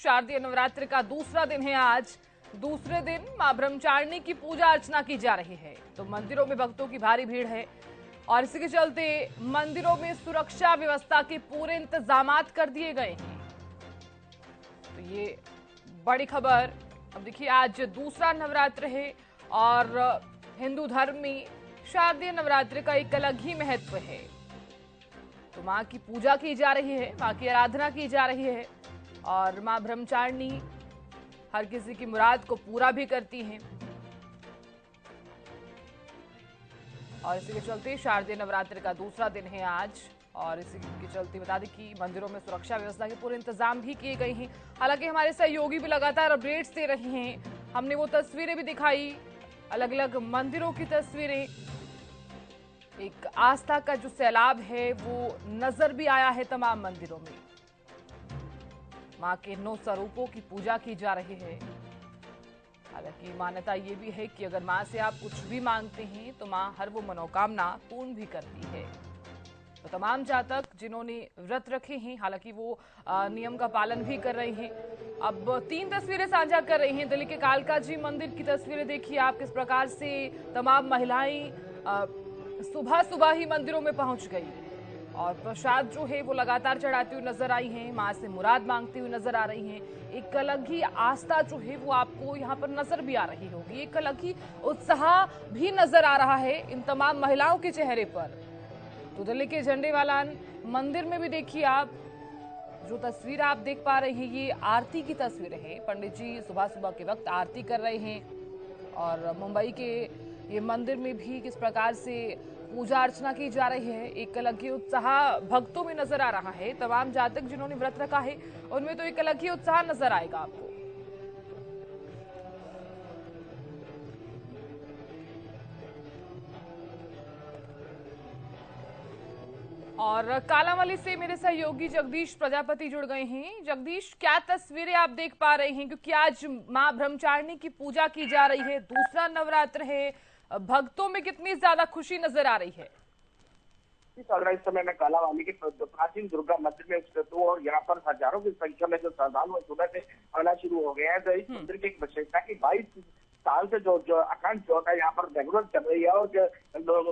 शारदीय नवरात्र का दूसरा दिन है आज। दूसरे दिन मां ब्रह्मचारिणी की पूजा अर्चना की जा रही है, तो मंदिरों में भक्तों की भारी भीड़ है और इसी के चलते मंदिरों में सुरक्षा व्यवस्था के पूरे इंतजामात कर दिए गए हैं। तो ये बड़ी खबर। अब देखिए, आज दूसरा नवरात्र है और हिंदू धर्म में शारदीय नवरात्र का एक अलग ही महत्व है। तो मां की पूजा की जा रही है, मां की आराधना की जा रही है और मां ब्रह्मचारिणी हर किसी की मुराद को पूरा भी करती हैं। और इसी के चलते शारदीय नवरात्र का दूसरा दिन है आज और इसी के चलते बता दें कि मंदिरों में सुरक्षा व्यवस्था के पूरे इंतजाम भी किए गए हैं। हालांकि हमारे सहयोगी भी लगातार अपडेट्स दे रहे हैं। हमने वो तस्वीरें भी दिखाई, अलग अलग मंदिरों की तस्वीरें। एक आस्था का जो सैलाब है वो नजर भी आया है तमाम मंदिरों में। मां के 9 स्वरूपों की पूजा की जा रही है। हालांकि मान्यता ये भी है कि अगर मां से आप कुछ भी मांगते हैं तो मां हर वो मनोकामना पूर्ण भी करती है। तो तमाम जातक जिन्होंने व्रत रखे हैं, हालांकि वो नियम का पालन भी कर रहे हैं। अब 3 तस्वीरें साझा कर रही हैं। दिल्ली के कालका जी मंदिर की तस्वीरें देखिए आप, किस प्रकार से तमाम महिलाएं सुबह सुबह ही मंदिरों में पहुंच गई और प्रसाद जो है वो लगातार चढ़ाती हुई नजर आई हैं, मां से मुराद मांगती हुई नजर आ रही हैं। एक अलग ही आस्था जो है वो आपको यहाँ पर नजर भी आ रही होगी। एक अलग ही उत्साह भी नजर आ रहा है इन तमाम महिलाओं के चेहरे पर। तो दिल्ली के झंडे वाला मंदिर में भी देखिए आप, जो तस्वीर आप देख पा रहे हैं ये आरती की तस्वीरें हैं। पंडित जी सुबह सुबह के वक्त आरती कर रहे हैं और मुंबई के ये मंदिर में भी किस प्रकार से पूजा अर्चना की जा रही है। एक अलग ही उत्साह भक्तों में नजर आ रहा है। तमाम जातक जिन्होंने व्रत रखा है उनमें तो एक अलग ही उत्साह नजर आएगा आपको। और कालांवाली से मेरे सहयोगी जगदीश प्रजापति जुड़ गए हैं। जगदीश, क्या तस्वीरें आप देख पा रहे हैं, क्योंकि आज मां ब्रह्मचारिणी की पूजा की जा रही है, दूसरा नवरात्र है, भक्तों में कितनी ज्यादा खुशी नजर आ रही है? इस समय मैं कालांवाली के प्राचीन दुर्गा मंदिर में स्थित हूँ और यहाँ पर हजारों की संख्या में जो श्रद्धालु सुबह से आना शुरू हो गए हैं। तो इस मंदिर की एक विशेषता की 22 साल से जो जो अखंड ज्योत यहाँ पर रेगुलर चल रही है और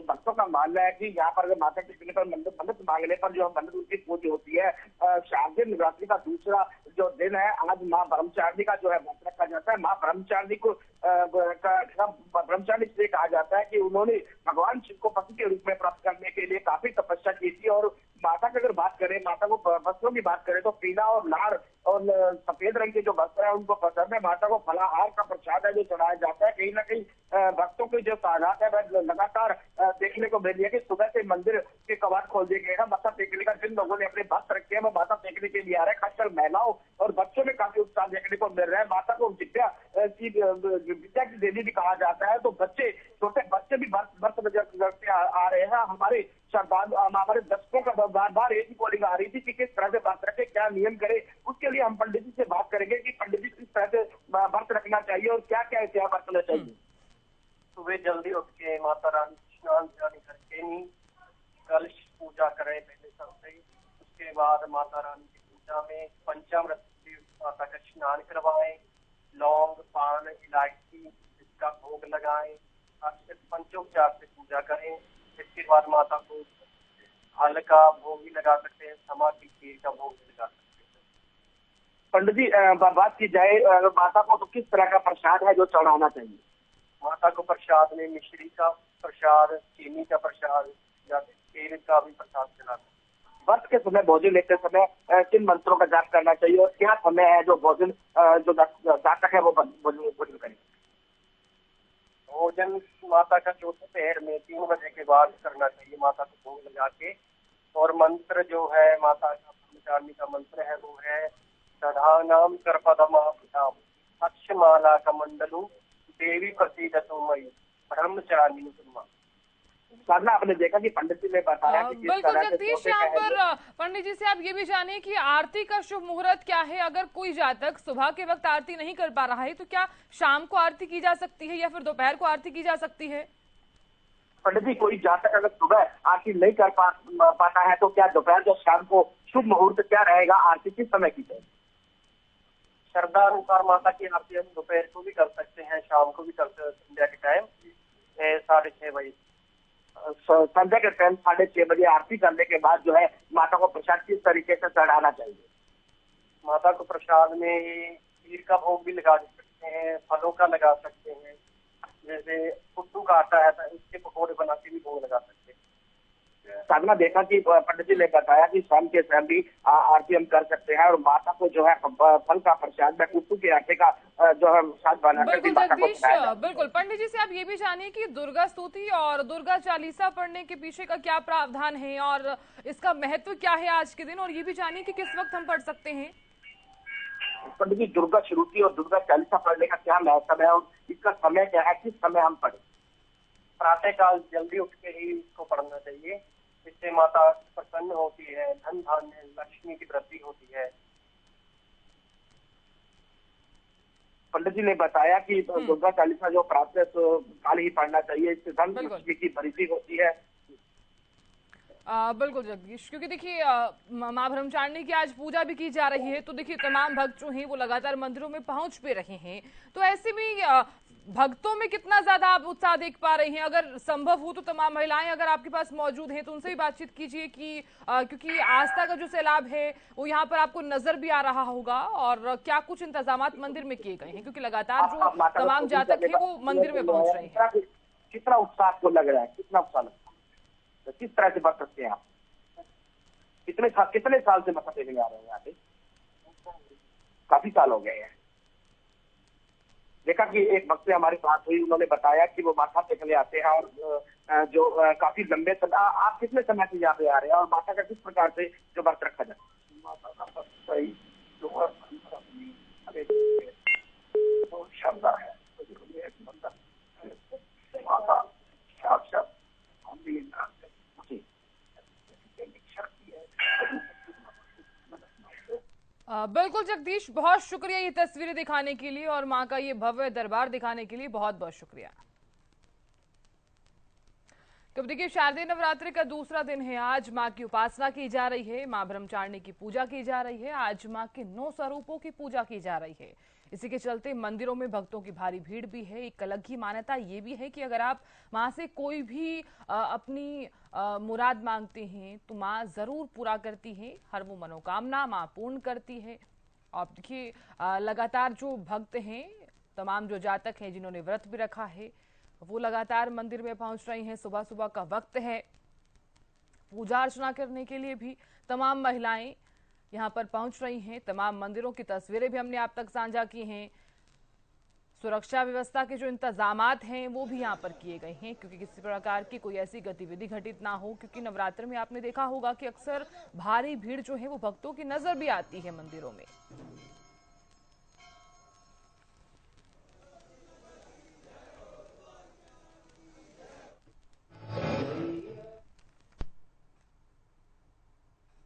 भक्तों का मानना है कि यहाँ पर माता टेकने पर मन्नत मांगने पर जो मन्नत उनकी पूरी होती है। शारदीय नवरात्रि का दूसरा जो दिन है, आज माँ ब्रह्मचारिणी का जो है व्रत रखा जाता है। माँ ब्रह्मचारिणी को ब्रह्मचारिणी इसलिए कहा जाता है कि उन्होंने भगवान शिव को पति के रूप में प्राप्त करने के लिए काफी तपस्या की थी। और माता की अगर बात करें, माता को वस्त्रों की बात करें तो पीला और लाल और सफेद रंग के जो वस्त्र है उनको पसंद है। माता को फलाहार का प्रसाद है जो चढ़ाया जाता है। कहीं ना कहीं भक्तों की जो तादाद है वह लगातार देखने को मिल रही है कि सुबह से मंदिर के कवाट खोल दिए गए हैं। माता टेकने का जिन लोगों ने अपने भक्त रखे हैं वो माता टेकने के लिए आ रहे हैं। खासकर महिलाओं और बच्चों में काफी उत्साह देखने को मिल रहा है। माता को विद्या की देवी भी कहा जाता है। तो बच्चे, छोटे बच्चे भी व्रत करते आ रहे हैं। हमारे श्रद्धालु, हमारे दर्शकों का बार बार एक ही कॉलिंग आ रही थी कि किस तरह से व्रत रखे, क्या नियम करे। उसके लिए हम पंडित जी से बात करेंगे कि पंडित जी किस तरह से व्रत रखना चाहिए और क्या क्या एहतियात बरतना चाहिए। सुबह जल्दी उठ के माता रानी स्नान करके नहीं कलश पूजा करें पहले सबसे। उसके बाद माता रानी की पूजा में पंचामृत से माता का स्नान करवाएं, लौंग, पान, इलायची इसका भोग लगाएं, पंचोपचार से पूजा करें। इसके बाद माता को फल का भोग भी लगा सकते हैं, समा की खीर का भोग भी लगा सकते हैं। पंडित जी, बात की जाए माता को तो किस तरह का प्रसाद है जो चढ़ाना चाहिए? माता को प्रसाद में मिश्री का प्रसाद, चीनी का प्रसाद या तेल का भी प्रसाद चढ़ाते हैं। व्रत के समय भोजन लेते समय किन मंत्रों का जाप करना चाहिए और क्या समय है जो भोजन जो जातक है वो भोजन करें? भोजन माता का चौथे पहर में 3 बजे के बाद करना चाहिए, माता को भोग लगा के। और मंत्र जो है माता का ब्रह्मचारिणी का मंत्र है वो है दधानाम कर्पदमाम अक्षमाला का मंडलू देवी प्रसीदतु मयि ब्रह्मचारिणी सुमा। साधना आपने देखा कि पंडित जी ने बताया कि बिल्कुल जगदीश, यहाँ पर पंडित जी से आप ये भी जानिए कि आरती का शुभ मुहूर्त क्या है। अगर कोई जातक सुबह के वक्त आरती नहीं कर पा रहा है तो क्या शाम को आरती की जा सकती है या फिर दोपहर को आरती की जा सकती है? पंडित जी, कोई जातक अगर सुबह आरती नहीं कर पाता है तो क्या दोपहर या शाम को शुभ मुहूर्त क्या रहेगा, आरती किस समय की जाए? श्रद्धा अनुसार माता की आरती हम दोपहर को भी कर सकते हैं, शाम को भी कर सकते हैं, संध्या के टाइम 6:30 बजे। संध्या के टाइम 6:30 बजे आरती करने के बाद जो है माता को प्रसाद किस तरीके से चढ़ाना चाहिए? माता को प्रसाद में खीर का भोग भी लगा सकते हैं, फलों का लगा सकते हैं, जैसे कुट्टू का आटा है तो उसके पकौड़े बना के भी भोग लगा सकते हैं। साधना, देखा कि पंडित जी ने बताया कि शाम के समय भी आरती हम कर सकते हैं और माता को जो है फल का प्रसाद में कुट्टू के आटे का जो है प्रसाद बनाकर भी बिल्कुल माता को जगदीश, खिलाया जाता है। बिल्कुल पंडित जी से आप ये भी जानिए कि दुर्गा स्तुति और दुर्गा चालीसा पढ़ने के पीछे का क्या प्रावधान है और इसका महत्व क्या है आज के दिन, और ये भी जानिए कि किस वक्त हम पढ़ सकते हैं। पंडित जी, दुर्गा स्तुति और दुर्गा चालीसा पढ़ने का क्या महत्व है और इसका समय क्या है, किस समय हम पढ़े? प्रातः काल जल्दी उठ के ही इसको पढ़ना चाहिए, इससे माता प्रसन्न होती है, धन धान्य लक्ष्मी की वृद्धि होती है। पंडित जी ने बताया कि दुर्गा चालीसा जो प्रातः काल ही पढ़ना चाहिए, इससे धन लक्ष्मी की वृद्धि होती है। बिल्कुल जगदीश, क्योंकि देखिए मां ब्रह्मचारिणी की आज पूजा भी की जा रही है, तो देखिए तमाम भक्त जो हैं वो लगातार मंदिरों में पहुंच भी रहे हैं, तो ऐसे में भक्तों में कितना ज्यादा आप उत्साह देख पा रहे हैं? अगर संभव हो तो तमाम महिलाएं अगर आपके पास मौजूद हैं तो उनसे भी बातचीत कीजिए कि क्योंकि आस्था का जो सैलाब है वो यहाँ पर आपको नजर भी आ रहा होगा, और क्या कुछ इंतजामात मंदिर में किए गए हैं, क्योंकि लगातार जो तमाम जातक है वो मंदिर में पहुंच रहे हैं। कितना उत्साह आपको लग रहा है, कितना उत्साह लगता है, तो किस तरह से बच सकते हैं आप? कितने साल से मत्था टेकने आ रहे हैं यहाँ पे? काफी साल हो गए हैं। देखा कि एक भक्त से हमारी बात हुई, उन्होंने बताया कि वो माथा टेकने आते हैं और जो काफी लंबे समय, आप कितने समय से यहाँ पे आ रहे हैं और माता का किस प्रकार से जो व्रत रखा जाए? माता का सही जो क्षमता है, माता साक्षात बिल्कुल जगदीश, बहुत शुक्रिया ये तस्वीरें दिखाने के लिए और मां का ये भव्य दरबार दिखाने के लिए बहुत बहुत शुक्रिया। तो देखिए शारदीय नवरात्रि का दूसरा दिन है, आज मां की उपासना की जा रही है, मां ब्रह्मचारिणी की पूजा की जा रही है, आज मां के 9 स्वरूपों की पूजा की जा रही है। इसी के चलते मंदिरों में भक्तों की भारी भीड़ भी है। एक अलग ही मान्यता ये भी है कि अगर आप मां से कोई भी अपनी मुराद मांगते हैं तो मां जरूर पूरा करती है, हर वो मनोकामना मां पूर्ण करती है। और देखिए लगातार जो भक्त हैं, तमाम जो जातक हैं जिन्होंने व्रत भी रखा है, वो लगातार मंदिर में पहुंच रही हैं। सुबह सुबह का वक्त है, पूजा अर्चना करने के लिए भी तमाम महिलाएं यहां पर पहुंच रही हैं। तमाम मंदिरों की तस्वीरें भी हमने आप तक साझा की हैं। सुरक्षा व्यवस्था के जो इंतजामात हैं वो भी यहां पर किए गए हैं, क्योंकि किसी प्रकार की कोई ऐसी गतिविधि घटित ना हो, क्योंकि नवरात्र में आपने देखा होगा कि अक्सर भारी भीड़ जो है वो भक्तों की नजर भी आती है मंदिरों में।